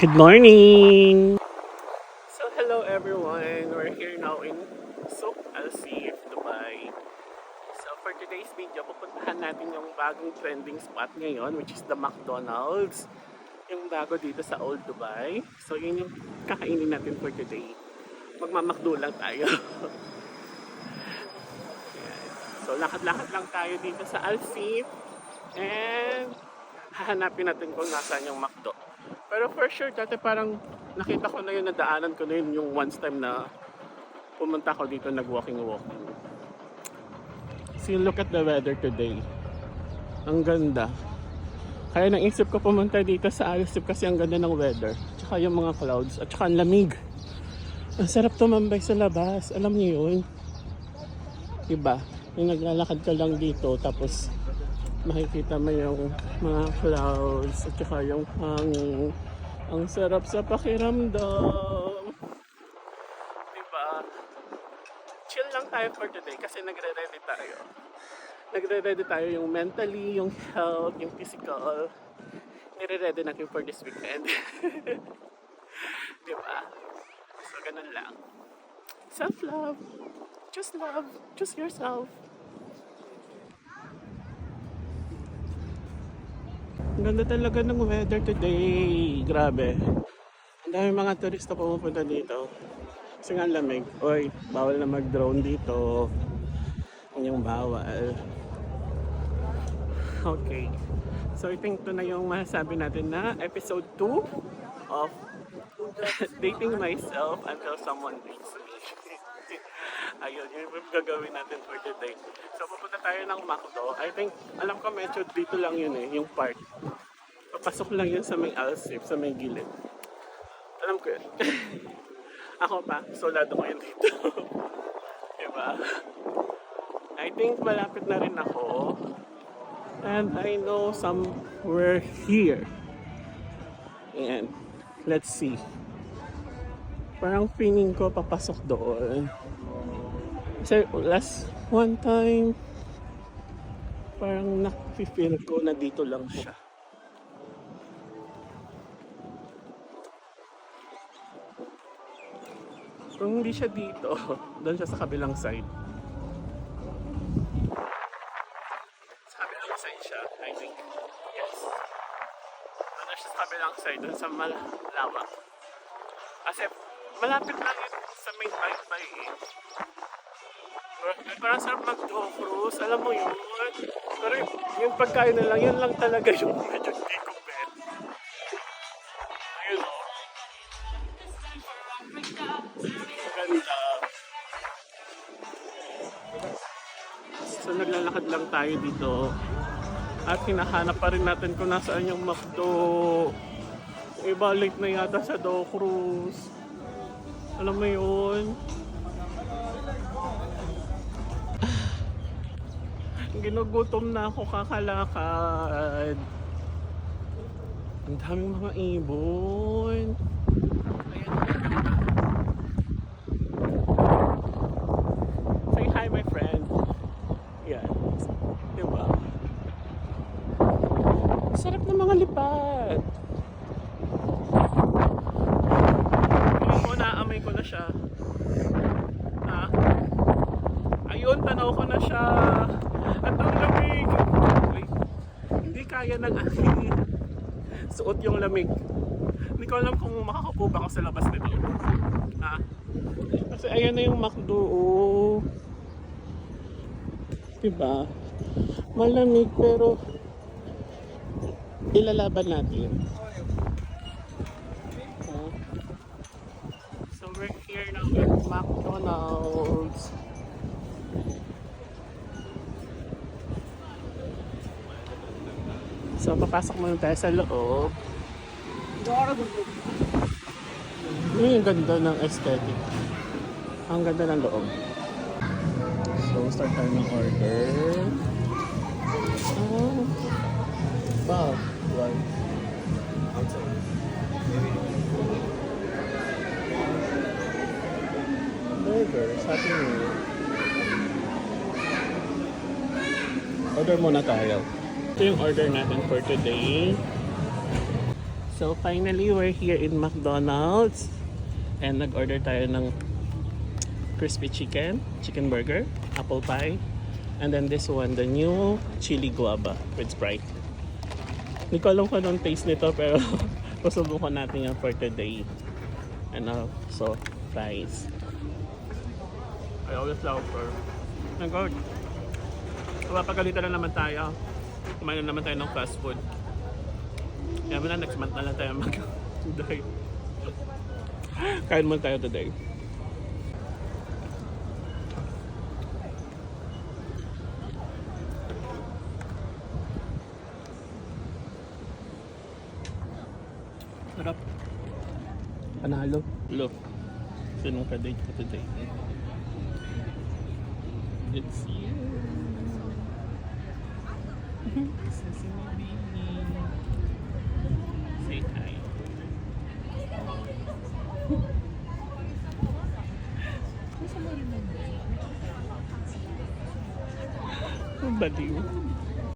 Good morning! So hello everyone, we're here now in Souk Al Seef, Dubai. So for today's video, pupuntahan natin yung bagong trending spot ngayon, which is the McDonald's. Yung bago dito sa Old Dubai. So yun yung kakainin natin for today. Magmamakdo lang tayo. So lakad-lakad lang tayo dito sa Al Seef. And hahanapin natin kung nasaan yung McDo. Pero for sure, dati parang nakita ko na yun, nadaanan ko na yun yung once time na pumunta ko dito nag-walking. So look at the weather today. Ang ganda. Kaya naisip ko pumunta dito sa Al Seef kasi ang ganda ng weather. Tsaka yung mga clouds at tsaka ang lamig. Ang sarap tumambay sa labas. Alam niyo yun? Diba? Yung naglalakad ka lang dito tapos makikita mo yung mga clouds at saka yung hangin. Ang sarap sa pakiramdam. Diba? Chill lang tayo for today kasi nagre-ready tayo. Nagre-ready tayo yung mentally, yung health, yung physical. Nire-ready natin for this weekend. Diba? So, ganun lang. Self-love. Just love. Just yourself. Ang ganda talaga ng weather today. Grabe. Ang dami mga turista pumupunta dito. Kasi nga lamig. Oy, bawal na mag-drone dito. Yung bawal. Okay. So I think ito na yung masasabi natin na episode 2 of dating myself until someone dates me. Ayun, yun yung gagawin natin for today. So, pupunta tayo ng McDo. I think, alam ko medyo dito lang yun yung part. Papasok lang yun sa may Al Seef, sa may gilid. Alam ko yun. Ako pa, solado ko yun dito. Diba? I think malapit na rin ako. And I know somewhere here. And, let's see. Parang feeling ko papasok doon. Kasi last one time, parang nafe-feel ko na dito lang siya. Kung hindi siya dito, doon siya sa kabilang side. Sa kabilang side siya, I think. Yes. Doon siya sa kabilang side, doon sa malawak. Kasi malapit lang yun sa main bike eh. Parang sarap mag-cruise, alam mo yun. Pero yung pagkain na lang, yun lang talaga yung medyo hindi ko bet. Ayun o. Maganda. So naglalakad lang tayo dito. At hinahanap pa rin natin kung nasaan yung McDo. Iba late na yata sa Do Cruise. Alam mo yun. Ginugutom na ako kakalakad. Ang daming mga ibon. Ayan. Say hi my friend. Yan. Diba? Sarap ng mga lipad. Feeling ko naamoy ko na siya. Ha? Ayun, tanaw ko na siya. At ang lamig. Hindi kaya ng aking suot yung lamig. Hindi ko alam kung makakapo ba ako sa labas nito. Ha? Kasi ayan na yung McDo. Oh. Diba? Malamig pero ilalaban natin. So we're here now at McDonald's. So, papasok muna tayo sa loob. Yung ganda ng aesthetic. Ang ganda ng loob. So, start tayo ng order. Oh. Wow. Right. Burger. Happy Meal. Order muna tayo. Ito yung order natin for today. So So finally, we're here in McDonald's. And nag-order tayo ng crispy chicken, chicken burger, apple pie, and then this one, the new chili guava with Sprite. Hindi ko alam kung anong taste nito pero pasubukan natin yan for today. And also, fries. I always love for. My God. Mapagalitan na naman tayo. Kumain na naman tayo ng fast food. Kaya mo na, next month na lang tayo mag-today. Kain mo tayo today. Sarap. Panalo. Look. Sinong ka-date ko today? It's you. Sesame baby. Say hi. Ang baliw.